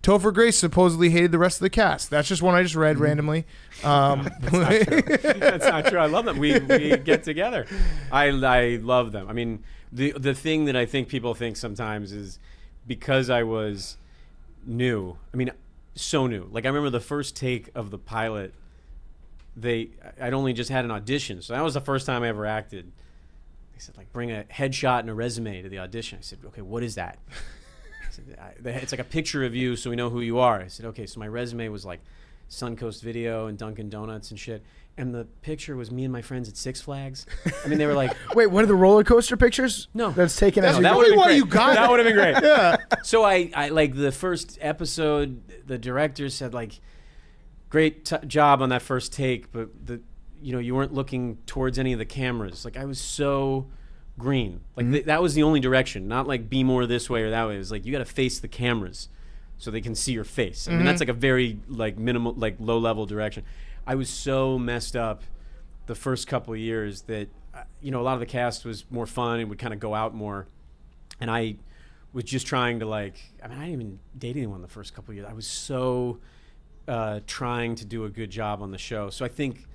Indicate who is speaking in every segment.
Speaker 1: Topher Grace supposedly hated the rest of the cast. That's just one I just read randomly.
Speaker 2: That's not true. I love them. We get together. I love them. I mean, the thing that I think people think sometimes is because I was new. I mean, so new. Like I remember the first take of the pilot. I'd only just had an audition, so that was the first time I ever acted. They said like bring a headshot and a resume to the audition. I said, okay, what is that? It's like a picture of you so we know who you are. I said, okay, so my resume was like Suncoast Video and Dunkin' Donuts and shit. And the picture was me and my friends at Six Flags. I mean, they were like...
Speaker 3: Wait, one of the roller coaster pictures?
Speaker 2: No.
Speaker 3: That's taken
Speaker 1: That's
Speaker 3: as...
Speaker 1: that would have been great. You got
Speaker 2: that would have been great.
Speaker 1: Yeah.
Speaker 2: So I like the first episode, the director said like, great job on that first take, but you weren't looking towards any of the cameras. Like I was so... green, like that was the only direction, not like be more this way or that way. It was like you got to face the cameras so they can see your face. I mean that's like a very like minimal, like low level direction. I was so messed up the first couple of years that a lot of the cast was more fun and would kind of go out more, and I was just trying to I didn't even date anyone the first couple of years. I was so trying to do a good job on the show. So I think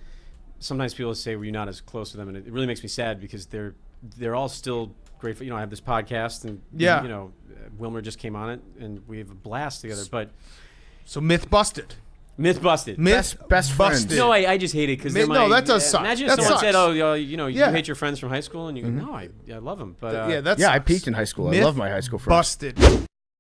Speaker 2: sometimes people say, well, you're not as close to them, and it really makes me sad because they're all still great. I have this podcast, and Wilmer just came on it, and we have a blast together. But
Speaker 1: so myth busted.
Speaker 2: Myth busted.
Speaker 3: Best friends.
Speaker 2: No, I just hate it because
Speaker 1: no, that does suck.
Speaker 2: Imagine
Speaker 1: that
Speaker 2: if someone
Speaker 1: sucks.
Speaker 2: said, "Oh, you hate your friends from high school," and you go, "No, I love them." But
Speaker 3: I peaked in high school.
Speaker 1: Myth
Speaker 3: I love my high school friends.
Speaker 1: Busted.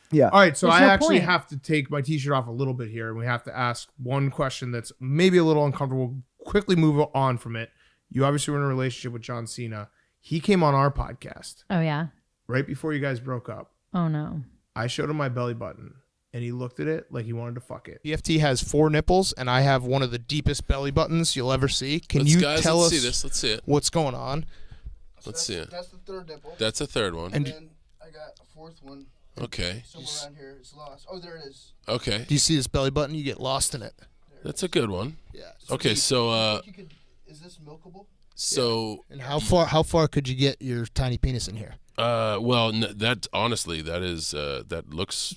Speaker 3: Yeah.
Speaker 1: All right, so
Speaker 4: There's
Speaker 1: I
Speaker 4: no
Speaker 1: actually
Speaker 4: point.
Speaker 1: have to take my t-shirt off a little bit here, and we have to ask one question that's maybe a little uncomfortable. Quickly move on from it. You obviously were in a relationship with John Cena. He came on our podcast
Speaker 4: Oh, yeah.
Speaker 1: right before you guys broke up.
Speaker 4: Oh, no.
Speaker 1: I showed him my belly button, and he looked at it like he wanted to fuck it. PFT has 4 nipples, and I have one of the deepest belly buttons you'll ever see. Can you tell us
Speaker 5: Let's see it.
Speaker 1: what's going on?
Speaker 5: Let's see it.
Speaker 6: That's the third nipple.
Speaker 5: That's a third one.
Speaker 1: And
Speaker 6: then I got a fourth one.
Speaker 5: Okay.
Speaker 6: Somewhere around here. It's lost. Oh, there it is.
Speaker 5: Okay.
Speaker 1: Do you see this belly button? You get lost in it.
Speaker 5: That's a good one.
Speaker 1: Yeah.
Speaker 5: Okay, so
Speaker 6: Is this milkable?
Speaker 5: so
Speaker 1: And how far could you get your tiny penis in here?
Speaker 5: well, that honestly, that is that looks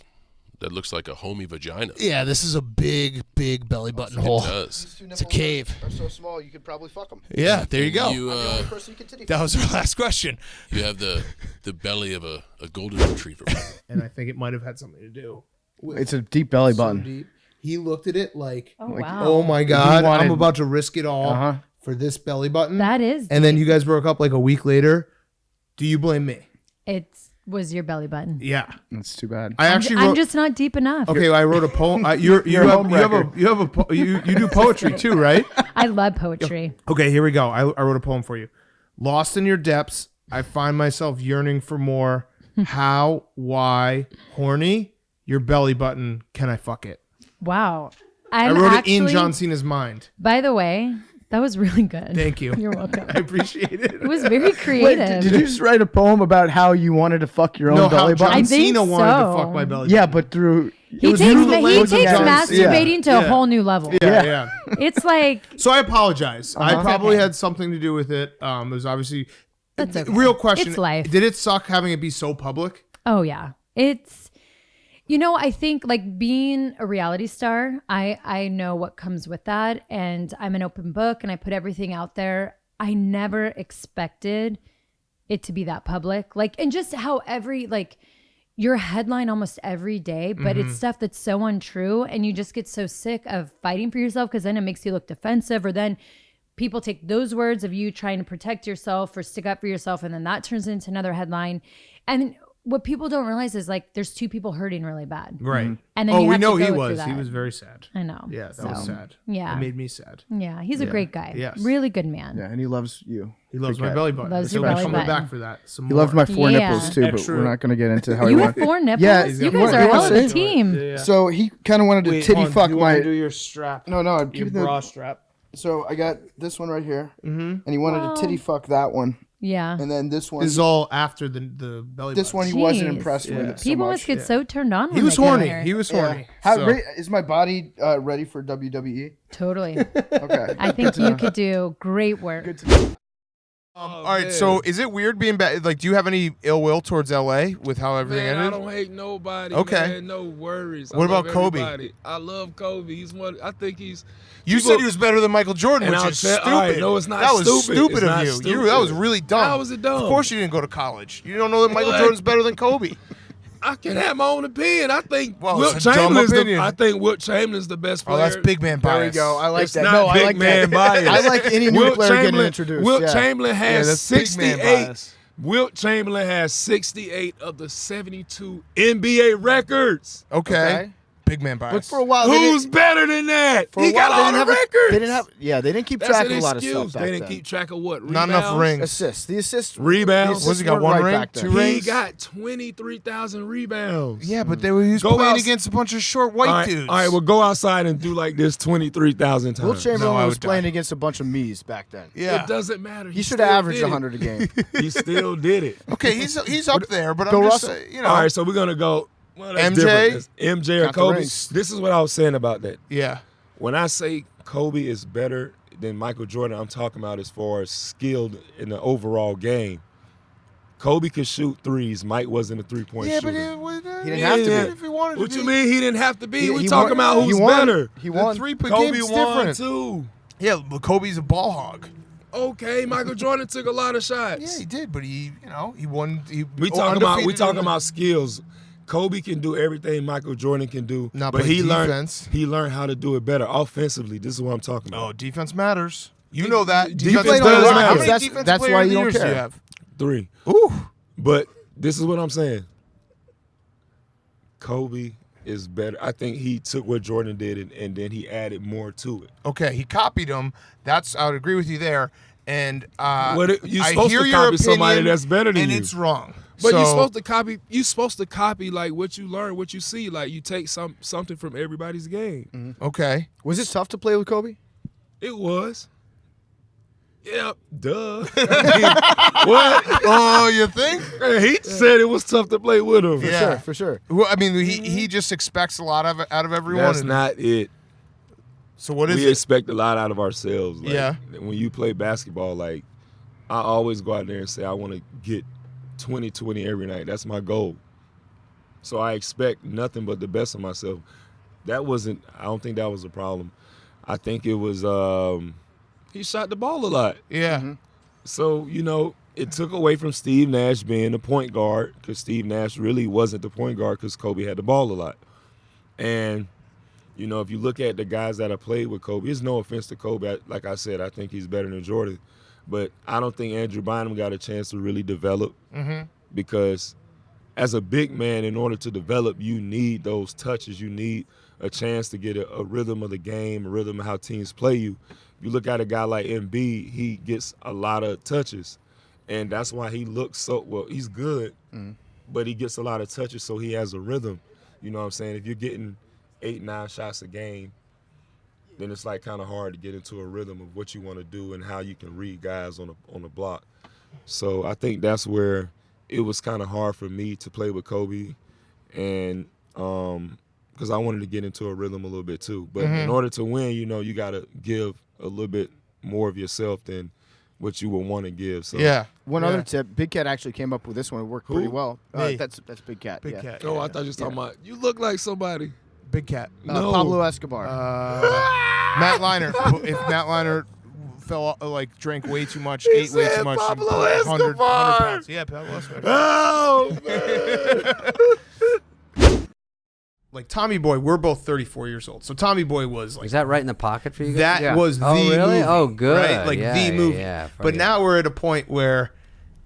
Speaker 5: like a homey vagina.
Speaker 1: Yeah, this is a big belly button hole.
Speaker 5: It does.
Speaker 6: These two
Speaker 1: It's a
Speaker 6: nipples
Speaker 1: cave.
Speaker 6: Are so small you could probably fuck them.
Speaker 1: Yeah, there you go.
Speaker 5: You
Speaker 6: I'm the only person you can titty
Speaker 1: That was our last question.
Speaker 5: you have the belly of a golden retriever.
Speaker 1: And I think it might have had something to do with
Speaker 3: It's a deep belly button.
Speaker 1: deep. He looked at it like,
Speaker 4: Oh,
Speaker 3: Like,
Speaker 4: wow.
Speaker 1: oh my God,
Speaker 3: wanted-
Speaker 1: I'm about to risk it all
Speaker 3: Uh-huh.
Speaker 1: for this belly button.
Speaker 4: That is.
Speaker 1: And then you guys broke up like a week later. Do you blame me?
Speaker 4: It was your belly button.
Speaker 1: Yeah.
Speaker 3: That's too bad.
Speaker 1: I actually
Speaker 4: I'm
Speaker 1: wrote.
Speaker 4: just not deep enough.
Speaker 1: Okay, I wrote a poem. You
Speaker 3: a homewrecker.
Speaker 1: do poetry too, right?
Speaker 4: I love poetry.
Speaker 1: Okay, here we go. I wrote a poem for you. Lost in your depths, I find myself yearning for more. How, why, horny, your belly button, can I fuck it?
Speaker 4: Wow.
Speaker 1: I wrote it in John Cena's mind.
Speaker 4: By the way, that was really good.
Speaker 1: Thank you.
Speaker 4: You're welcome.
Speaker 1: I appreciate it.
Speaker 4: It was very
Speaker 3: Wait,
Speaker 4: creative.
Speaker 3: did you just write a poem about how you wanted to fuck your own
Speaker 1: No, how
Speaker 3: belly
Speaker 1: John
Speaker 3: button?
Speaker 4: I think
Speaker 1: Cena wanted to
Speaker 4: so.
Speaker 1: fuck my belly
Speaker 3: Yeah,
Speaker 1: button.
Speaker 3: but through...
Speaker 4: he
Speaker 1: was
Speaker 4: takes,
Speaker 1: through the
Speaker 4: he
Speaker 1: lens of
Speaker 4: takes
Speaker 1: John Cena.
Speaker 4: masturbating to a
Speaker 1: Yeah.
Speaker 4: whole new level.
Speaker 1: Yeah.
Speaker 4: It's like,
Speaker 1: So I apologize. I
Speaker 4: It's
Speaker 1: probably
Speaker 4: okay.
Speaker 1: had something to do with it. It was obviously...
Speaker 4: That's okay.
Speaker 1: Real question.
Speaker 4: It's life.
Speaker 1: Did it suck having it be so public?
Speaker 4: oh yeah. It's, I think like being a reality star, I know what comes with that. And I'm an open book and I put everything out there. I never expected it to be that public. And just how you're a headline almost every day, but it's stuff that's so untrue. And you just get so sick of fighting for yourself because then it makes you look defensive, or then people take those words of you trying to protect yourself or stick up for yourself. And then that turns into another headline. And what people don't realize is there's 2 people hurting really bad.
Speaker 1: Right.
Speaker 4: And then
Speaker 1: Oh,
Speaker 4: you
Speaker 1: we
Speaker 4: have
Speaker 1: know
Speaker 4: to
Speaker 1: he
Speaker 4: go
Speaker 1: was.
Speaker 4: through
Speaker 1: He
Speaker 4: that.
Speaker 1: was very sad.
Speaker 4: I know.
Speaker 1: Yeah, that was
Speaker 4: So,
Speaker 1: sad.
Speaker 4: yeah.
Speaker 1: It made me sad.
Speaker 4: Yeah, he's a great guy.
Speaker 1: Yes.
Speaker 4: Really good man.
Speaker 3: Yeah, and he loves you.
Speaker 1: He loves
Speaker 3: Big
Speaker 1: my
Speaker 3: guy.
Speaker 1: belly button.
Speaker 4: Loves
Speaker 1: He'll
Speaker 4: your
Speaker 1: be
Speaker 4: belly
Speaker 1: coming
Speaker 4: button.
Speaker 1: back for that. Some
Speaker 3: He
Speaker 1: more.
Speaker 3: loves my 4
Speaker 4: Yeah.
Speaker 3: nipples too,
Speaker 1: Extra-
Speaker 3: but we're not going to get into how he
Speaker 4: You
Speaker 3: wants.
Speaker 4: have 4 nipples?
Speaker 3: Yeah,
Speaker 4: you
Speaker 3: you
Speaker 4: guys
Speaker 3: want-
Speaker 4: are a
Speaker 3: you
Speaker 4: hell
Speaker 3: want
Speaker 4: of a
Speaker 3: to see?
Speaker 4: team.
Speaker 1: Yeah.
Speaker 3: So he kind of wanted to titty fuck
Speaker 1: you
Speaker 3: my...
Speaker 1: wanna do your strap.
Speaker 3: No, I'm
Speaker 1: Your
Speaker 3: keeping the...
Speaker 1: bra strap.
Speaker 6: So I got this one right here, and he wanted to titty fuck that one,
Speaker 4: Yeah.
Speaker 6: and then this one.
Speaker 1: This is all after the belly
Speaker 6: This
Speaker 1: button.
Speaker 6: one he wasn't
Speaker 4: Jeez.
Speaker 6: impressed
Speaker 1: Yeah.
Speaker 6: with it so
Speaker 4: People
Speaker 6: much.
Speaker 4: must get so turned on when
Speaker 1: He was
Speaker 4: they get
Speaker 1: horny.
Speaker 4: there.
Speaker 1: He was
Speaker 6: Yeah.
Speaker 1: horny.
Speaker 6: How
Speaker 1: So-
Speaker 6: is my body ready for WWE?
Speaker 4: Totally.
Speaker 6: Okay.
Speaker 4: I think you could do great work.
Speaker 1: All right, so is it weird being back? Like, do you have any ill will towards LA with how everything
Speaker 7: Man,
Speaker 1: ended?
Speaker 7: I don't hate nobody.
Speaker 1: Okay.
Speaker 7: Man, no worries.
Speaker 1: What
Speaker 7: I love
Speaker 1: about Kobe?
Speaker 7: everybody. I love Kobe. He's one. I think he's.
Speaker 1: You said he was better than Michael Jordan,
Speaker 7: And
Speaker 1: which
Speaker 7: I'll
Speaker 1: is
Speaker 7: tell-
Speaker 1: stupid.
Speaker 7: all right, no, it's not
Speaker 1: That was
Speaker 7: stupid.
Speaker 1: stupid
Speaker 7: It's
Speaker 1: of
Speaker 7: not
Speaker 1: you.
Speaker 7: stupid.
Speaker 1: That was really dumb.
Speaker 7: How was it dumb?
Speaker 1: Of course you didn't go to college. You don't know that Michael
Speaker 7: What?
Speaker 1: Jordan's better than Kobe.
Speaker 7: I can have my own opinion. I think
Speaker 1: Well,
Speaker 7: Wilt
Speaker 1: it's a dumb
Speaker 7: Chamberlain's
Speaker 1: opinion.
Speaker 7: I think Wilt Chamberlain's the best
Speaker 1: Oh,
Speaker 7: player.
Speaker 1: that's big man
Speaker 3: There we
Speaker 1: bias.
Speaker 3: go. I like
Speaker 7: It's
Speaker 3: that.
Speaker 7: not
Speaker 3: No, I
Speaker 7: big
Speaker 3: like
Speaker 7: man
Speaker 3: that.
Speaker 7: bias.
Speaker 3: I like any new
Speaker 7: Wilt
Speaker 3: player getting
Speaker 7: Chamberlain-
Speaker 3: introduced.
Speaker 7: Wilt
Speaker 3: yeah.
Speaker 7: Chamberlain
Speaker 1: Yeah,
Speaker 7: has
Speaker 1: that's big man
Speaker 7: 68.
Speaker 1: bias.
Speaker 7: Wilt Chamberlain has 68 of the 72 NBA records.
Speaker 1: Okay. Big man bias.
Speaker 3: But for a while,
Speaker 7: Who's better than that?
Speaker 3: for a
Speaker 7: He
Speaker 3: while,
Speaker 7: got
Speaker 3: they
Speaker 7: all
Speaker 3: didn't
Speaker 7: the
Speaker 3: have
Speaker 7: records.
Speaker 3: They didn't have. Yeah, they didn't keep
Speaker 7: That's
Speaker 3: track
Speaker 7: an
Speaker 3: of a lot of
Speaker 7: excuse.
Speaker 3: stuff back
Speaker 7: They didn't
Speaker 3: then.
Speaker 7: keep track of what?
Speaker 1: Not enough
Speaker 7: Rebounds?
Speaker 1: rings.
Speaker 3: Assists. The assists.
Speaker 7: Rebounds.
Speaker 3: the
Speaker 1: Was he got
Speaker 3: assists
Speaker 1: one
Speaker 3: weren't
Speaker 1: ring?
Speaker 3: right back then.
Speaker 1: Two
Speaker 7: He
Speaker 1: rings?
Speaker 7: got 23,000 rebounds.
Speaker 1: Yeah, but he was
Speaker 7: Go
Speaker 1: playing
Speaker 7: outs-
Speaker 1: against a bunch of short white
Speaker 7: all right,
Speaker 1: dudes.
Speaker 7: All right, well, go outside and do like this 23,000 times.
Speaker 3: Wilt Chamberlain
Speaker 1: No, I
Speaker 3: was
Speaker 1: would
Speaker 3: playing
Speaker 1: die.
Speaker 3: agahave against a bunch of me's back then.
Speaker 1: yeah.
Speaker 7: It doesn't matter.
Speaker 3: He should
Speaker 7: still
Speaker 3: have averaged
Speaker 7: did it.
Speaker 3: 100 a game.
Speaker 7: He still did it.
Speaker 1: Okay, he's up there, but
Speaker 3: Bill
Speaker 1: I'm just
Speaker 3: Russell.
Speaker 1: you know.
Speaker 7: All right, so we're gonna go. Well, that's
Speaker 1: MJ?
Speaker 7: different. That's MJ or
Speaker 3: Count the
Speaker 7: Kobe.
Speaker 3: rings.
Speaker 7: This is what I was saying about that.
Speaker 1: Yeah.
Speaker 7: When I say Kobe is better than Michael Jordan, I'm talking about as far as skilled in the overall game. Kobe could shoot threes. Mike wasn't a three-point
Speaker 1: Yeah, but
Speaker 7: shooter.
Speaker 3: He didn't have to be.
Speaker 1: If he wanted
Speaker 7: What
Speaker 1: to
Speaker 7: you
Speaker 1: be.
Speaker 7: mean he didn't have to be? We
Speaker 3: He
Speaker 7: talking
Speaker 3: won-
Speaker 7: about who's
Speaker 3: he won.
Speaker 7: better.
Speaker 3: He
Speaker 1: The
Speaker 3: won.
Speaker 1: three-point
Speaker 7: Kobe
Speaker 1: game's
Speaker 7: won
Speaker 1: different.
Speaker 7: too.
Speaker 1: Yeah, but Kobe's a ball hog.
Speaker 7: Okay, Michael Jordan took a lot of shots.
Speaker 1: Yeah, he did, but he won.
Speaker 7: We talking
Speaker 1: undefeated in-
Speaker 7: about skills. Kobe can do everything Michael Jordan can do,
Speaker 1: Not
Speaker 7: but
Speaker 1: play
Speaker 7: he
Speaker 1: defense.
Speaker 7: learned how to do it better offensively. This is what I'm talking
Speaker 1: Oh,
Speaker 7: about.
Speaker 1: defense matters. You know that.
Speaker 7: Defense
Speaker 1: Defense
Speaker 7: does
Speaker 1: matters.
Speaker 7: matter.
Speaker 1: How many
Speaker 3: That's-
Speaker 1: defensive
Speaker 3: that's
Speaker 1: player
Speaker 3: why
Speaker 1: of
Speaker 3: you
Speaker 1: the
Speaker 3: don't
Speaker 1: years do
Speaker 3: care.
Speaker 1: you have?
Speaker 7: 3.
Speaker 1: Ooh.
Speaker 7: But this is what I'm saying. Kobe is better. I think he took what Jordan did and then he added more to it.
Speaker 1: Okay, he copied him. I would agree with you there. And
Speaker 7: You're
Speaker 1: I
Speaker 7: supposed
Speaker 1: hear
Speaker 7: to
Speaker 1: your
Speaker 7: copy somebody
Speaker 1: opinion,
Speaker 7: that's better than
Speaker 1: and
Speaker 7: you.
Speaker 1: it's wrong.
Speaker 7: But
Speaker 1: So-
Speaker 7: you're supposed to copy. You're supposed to copy like what you learn, what you see. Like you take something from everybody's game.
Speaker 1: Okay.
Speaker 3: Was it tough to play with Kobe?
Speaker 7: It was. Yeah, duh. I mean, what?
Speaker 1: Oh, you think?
Speaker 7: He said it was tough to play with him.
Speaker 1: Yeah.
Speaker 3: For sure.
Speaker 1: Well, I mean, he just expects a lot out of everyone.
Speaker 7: That's
Speaker 1: and-
Speaker 7: not it.
Speaker 1: So what is
Speaker 7: We
Speaker 1: it?
Speaker 7: expect a lot out of ourselves. Like,
Speaker 1: Yeah.
Speaker 7: When you play basketball, like I always go out there and say I want to get 20-20 every night. That's my goal. So I expect nothing but the best of myself. I don't think that was a problem. I think it was he shot the ball a lot.
Speaker 1: Yeah.
Speaker 7: So, it took away from Steve Nash being the point guard because Steve Nash really wasn't the point guard because Kobe had the ball a lot. And, if you look at the guys that have played with Kobe, it's no offense to Kobe. Like I said, I think he's better than Jordan. But I don't think Andrew Bynum got a chance to really develop because as a big man, in order to develop, you need those touches. You need a chance to get a rhythm of the game, a rhythm of how teams play you. You look at a guy like Embiid, he gets a lot of touches, and that's why he looks so well. He's good, but he gets a lot of touches, so he has a rhythm. You know what I'm saying? If you're getting 8-9 shots a game, then it's like kind of hard to get into a rhythm of what you want to do and how you can read guys on the block. So I think that's where it was kind of hard for me to play with Kobe, and because I wanted to get into a rhythm a little bit too. But in order to win, you got to give a little bit more of yourself than what you would want to give. So
Speaker 1: Yeah.
Speaker 3: One
Speaker 1: Yeah.
Speaker 3: other tip. Big Cat actually came up with this one. It worked pretty well.
Speaker 1: Me.
Speaker 3: That's Big Cat.
Speaker 1: Big
Speaker 3: yeah.
Speaker 1: cat.
Speaker 7: Oh, I thought you were talking about you look like somebody.
Speaker 1: Big cat.
Speaker 7: No.
Speaker 3: Pablo Escobar.
Speaker 1: Matt Liner. If Matt Liner drank way too much,
Speaker 7: He
Speaker 1: ate way
Speaker 7: said
Speaker 1: too much,
Speaker 7: Pablo
Speaker 1: he put 100
Speaker 7: Escobar.
Speaker 1: pounds. Yeah, Pablo Escobar.
Speaker 7: Oh, man.
Speaker 1: Like Tommy Boy, we're both 34 years old. So Tommy Boy was like
Speaker 2: Is that right in the pocket for you guys?
Speaker 1: that
Speaker 3: Yeah.
Speaker 1: was the
Speaker 2: Oh, really?
Speaker 1: movie,
Speaker 2: Oh, good.
Speaker 1: right? Like
Speaker 2: Yeah,
Speaker 1: the
Speaker 2: yeah,
Speaker 1: movie.
Speaker 2: yeah.
Speaker 1: But now we're at a point where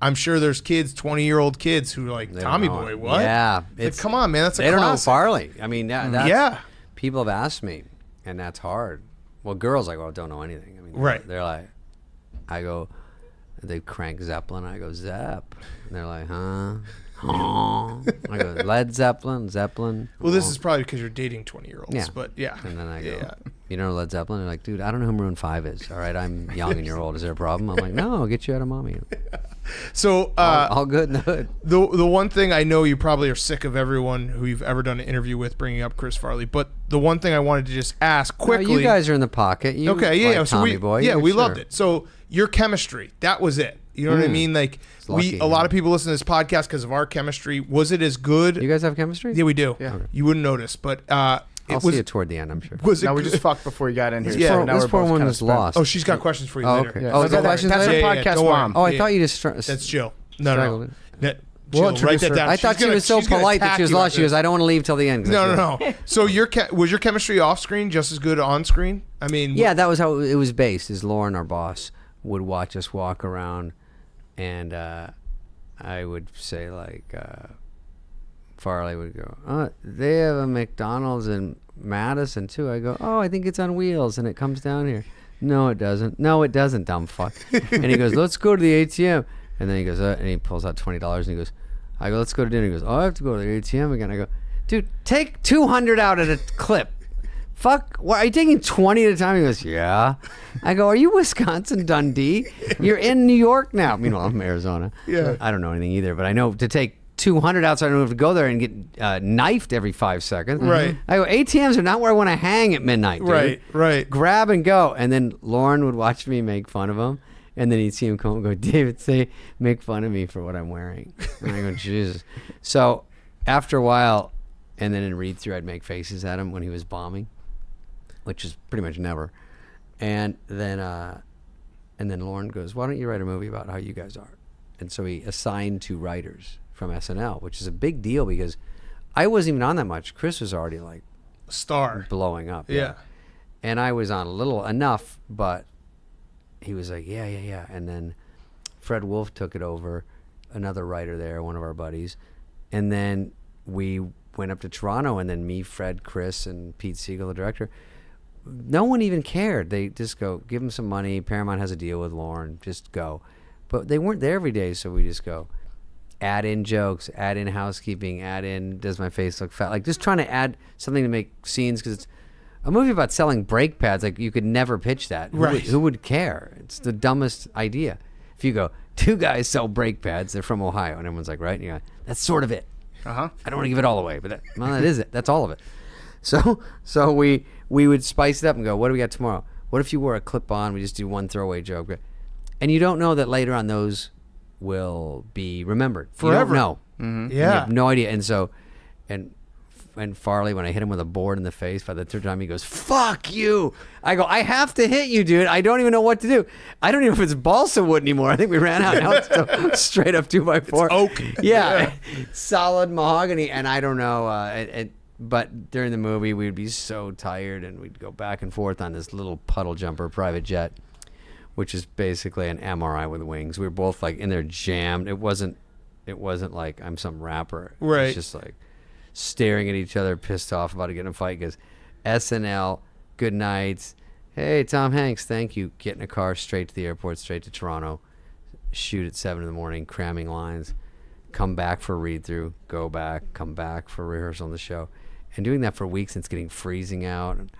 Speaker 1: I'm sure there's kids, 20-year-old kids who are like,
Speaker 2: They
Speaker 1: Tommy
Speaker 2: don't know
Speaker 1: Boy,
Speaker 2: it.
Speaker 1: what?
Speaker 2: Yeah.
Speaker 1: Like, come on, man. That's a
Speaker 2: They don't know
Speaker 1: classic.
Speaker 2: Farley. I mean, that's,
Speaker 1: Yeah.
Speaker 2: people have asked me, and that's hard. Well, girls like, don't know anything. I mean,
Speaker 1: Right.
Speaker 2: They're like, I go, they crank Zeppelin. I go, Zepp. And they're like, huh? I go, Led Zeppelin.
Speaker 1: Well, this is probably because you're dating 20-year-olds.
Speaker 2: Yeah.
Speaker 1: But yeah.
Speaker 2: And then I go,
Speaker 1: Yeah.
Speaker 2: you know Led Zeppelin? They're like, dude, I don't know who Maroon 5 is. All right, I'm young and you're old. Is there a problem? I'm like, no, I'll get you out of mommy.
Speaker 1: So
Speaker 2: All good in the hood.
Speaker 1: the one thing I know you probably are sick of everyone who you've ever done an interview with bringing up Chris Farley, but the one thing I wanted to just ask quickly.
Speaker 2: No, you guys are in the pocket. You
Speaker 1: Okay, yeah.
Speaker 2: like
Speaker 1: So
Speaker 2: Tommy Boy.
Speaker 1: we
Speaker 2: sure.
Speaker 1: loved it. So your chemistry, that was it. You know what I mean? Like
Speaker 8: lucky,
Speaker 1: a lot of people listen to this podcast because of our chemistry. Was it as good?
Speaker 8: You guys have chemistry?
Speaker 1: Yeah, we do.
Speaker 3: Yeah.
Speaker 8: Okay.
Speaker 1: You wouldn't notice, but
Speaker 8: I'll
Speaker 1: it was.
Speaker 8: see it toward the end, I'm sure.
Speaker 1: Was it?
Speaker 3: Now we
Speaker 1: good?
Speaker 3: just fucked before you got in here.
Speaker 1: Yeah.
Speaker 3: so
Speaker 8: This
Speaker 3: now we're
Speaker 8: poor
Speaker 3: both
Speaker 8: one
Speaker 3: kinda
Speaker 8: was
Speaker 3: spent.
Speaker 8: lost.
Speaker 1: Oh, she's got questions for you
Speaker 8: Oh,
Speaker 1: later.
Speaker 8: okay.
Speaker 3: Yeah.
Speaker 8: Oh,
Speaker 3: No,
Speaker 8: the
Speaker 3: that-
Speaker 8: questions
Speaker 3: that's
Speaker 8: later?
Speaker 3: a podcast
Speaker 1: don't worry.
Speaker 3: mom.
Speaker 8: Oh, I
Speaker 1: Yeah,
Speaker 8: thought
Speaker 1: yeah.
Speaker 8: you just...
Speaker 1: That's Jill. No.
Speaker 8: Struggled.
Speaker 1: That,
Speaker 3: We'll
Speaker 1: Jill, write
Speaker 3: introduce
Speaker 1: that
Speaker 3: her.
Speaker 1: down.
Speaker 8: I thought
Speaker 1: She's
Speaker 8: she
Speaker 1: gonna-
Speaker 8: was so
Speaker 1: she's gonna
Speaker 8: polite that
Speaker 1: attack
Speaker 8: she was
Speaker 1: you
Speaker 8: lost. She
Speaker 1: after
Speaker 8: goes, I don't want to leave till the end.
Speaker 1: No. So was your chemistry off screen just as good on screen? I mean,
Speaker 8: Yeah, that was how it was based. Is Lauren, our boss, would watch us walk around, and I would say like, Farley would go, they have a McDonald's in Madison too. I go, I think it's on wheels and it comes down here. No, it doesn't. No, it doesn't, dumb fuck. And he goes, let's go to the ATM. And then he goes, and he pulls out $20 and he goes, I go, let's go to dinner. He goes, I have to go to the ATM again. I go, dude, take 200 out at a clip. Fuck, what, are you taking 20 at a time? He goes, yeah. I go, are you Wisconsin Dundee? You're in New York now. Meanwhile, I'm from Arizona.
Speaker 1: Yeah.
Speaker 8: I don't know anything either, but I know to take 200 out so I don't have to go there and get knifed every 5 seconds.
Speaker 1: Right.
Speaker 8: I go, ATMs are not where I want to hang at midnight, dude.
Speaker 1: Right.
Speaker 8: Grab and go. And then Lauren would watch me make fun of him. And then he'd see him come and go, David, make fun of me for what I'm wearing. And I go, Jesus. So after a while, and then in read through, I'd make faces at him when he was bombing, which is pretty much never. And then Lauren goes, why don't you write a movie about how you guys are? And so he assigned 2 writers from SNL, which is a big deal because I wasn't even on that much. Chris was already like
Speaker 1: Star.
Speaker 8: blowing up.
Speaker 1: Yeah.
Speaker 8: And I was on a little enough, but he was like, yeah. And then Fred Wolf took it over, another writer there, one of our buddies. And then we went up to Toronto, and then me, Fred, Chris, and Pete Siegel, the director. No one even cared. They just go, give him some money. Paramount has a deal with Lauren. Just go. But they weren't there every day, so we just go. Add in jokes, add in housekeeping, add in does my face look fat? Like just trying to add something to make scenes because it's a movie about selling brake pads. Like you could never pitch that.
Speaker 1: Right.
Speaker 8: Who would care? It's the dumbest idea. If you go, 2 guys sell brake pads, they're from Ohio, and everyone's like, right? And you're like, that's sort of it.
Speaker 3: Uh-huh.
Speaker 8: I don't want to give it all away, but that is it. That's all of it. So we would spice it up and go, what do we got tomorrow? What if you wore a clip-on? We just do one throwaway joke. And you don't know that later on those will be remembered.
Speaker 1: Forever.
Speaker 8: You don't know.
Speaker 3: Mm-hmm.
Speaker 8: You
Speaker 1: Yeah.
Speaker 8: have no idea. And so, and Farley, when I hit him with a board in the face, by the 3rd time he goes, fuck you. I go, I have to hit you, dude. I don't even know what to do. I don't even know if it's balsa wood anymore. I think we ran out. Now it's still straight up 2x4.
Speaker 1: It's oak.
Speaker 8: Yeah. Solid mahogany. And I don't know. But during the movie, we'd be so tired and we'd go back and forth on this little puddle jumper private jet, which is basically an MRI with wings. We were both like in there jammed. It wasn't like I'm some rapper. It
Speaker 1: Right.
Speaker 8: was just like staring at each other, pissed off about to get in a fight because SNL, good nights. Hey, Tom Hanks, thank you. Get in a car straight to the airport, straight to Toronto. Shoot at 7 a.m, cramming lines. Come back for read through. Go back. Come back for rehearsal on the show. And doing that for weeks, and it's getting freezing out. And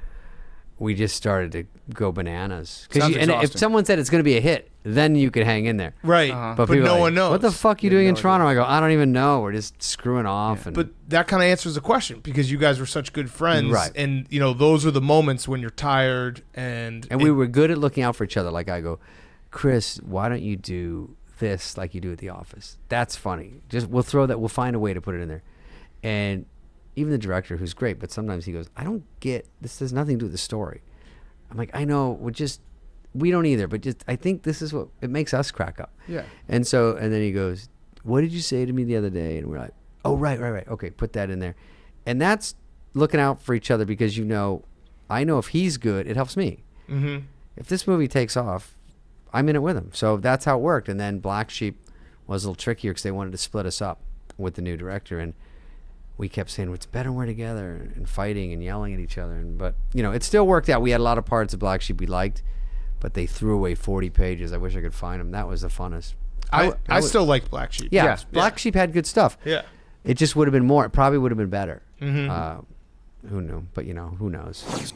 Speaker 8: we just started to go bananas.
Speaker 3: Sounds
Speaker 8: And if
Speaker 3: exhausting.
Speaker 8: someone said it's going to be a hit, then you could hang in there.
Speaker 1: Right.
Speaker 3: Uh-huh.
Speaker 8: But people
Speaker 1: no
Speaker 8: are like,
Speaker 1: one knows.
Speaker 8: What the fuck you doing in Toronto? I go, I don't even know. We're just screwing off. And
Speaker 1: But that kind of answers the question because you guys were such good friends.
Speaker 8: Right.
Speaker 1: And, those are the moments when you're tired and
Speaker 8: we were good at looking out for each other. Like I go, Chris, why don't you do this like you do at the office? That's funny. Just we'll find a way to put it in there. And even the director, who's great, but sometimes he goes, I don't get, this has nothing to do with the story. I'm like, I know, we don't either, but just I think this is what it makes us crack up.
Speaker 3: Yeah.
Speaker 8: And then he goes, what did you say to me the other day? And we're like, oh, right. Okay, put that in there. And that's looking out for each other because I know if he's good, it helps me.
Speaker 1: Mm-hmm.
Speaker 8: If this movie takes off, I'm in it with him. So that's how it worked. And then Black Sheep was a little trickier because they wanted to split us up with the new director. And we kept saying, it's better when we're together and fighting and yelling at each other. But, it still worked out. We had a lot of parts of Black Sheep we liked, but they threw away 40 pages. I wish I could find them. That was the funnest.
Speaker 1: I still like Black Sheep.
Speaker 8: Yeah, Black Sheep had good stuff.
Speaker 1: Yeah.
Speaker 8: It just would have been more. It probably would have been better.
Speaker 1: Mm-hmm.
Speaker 8: Who knew? But, who knows?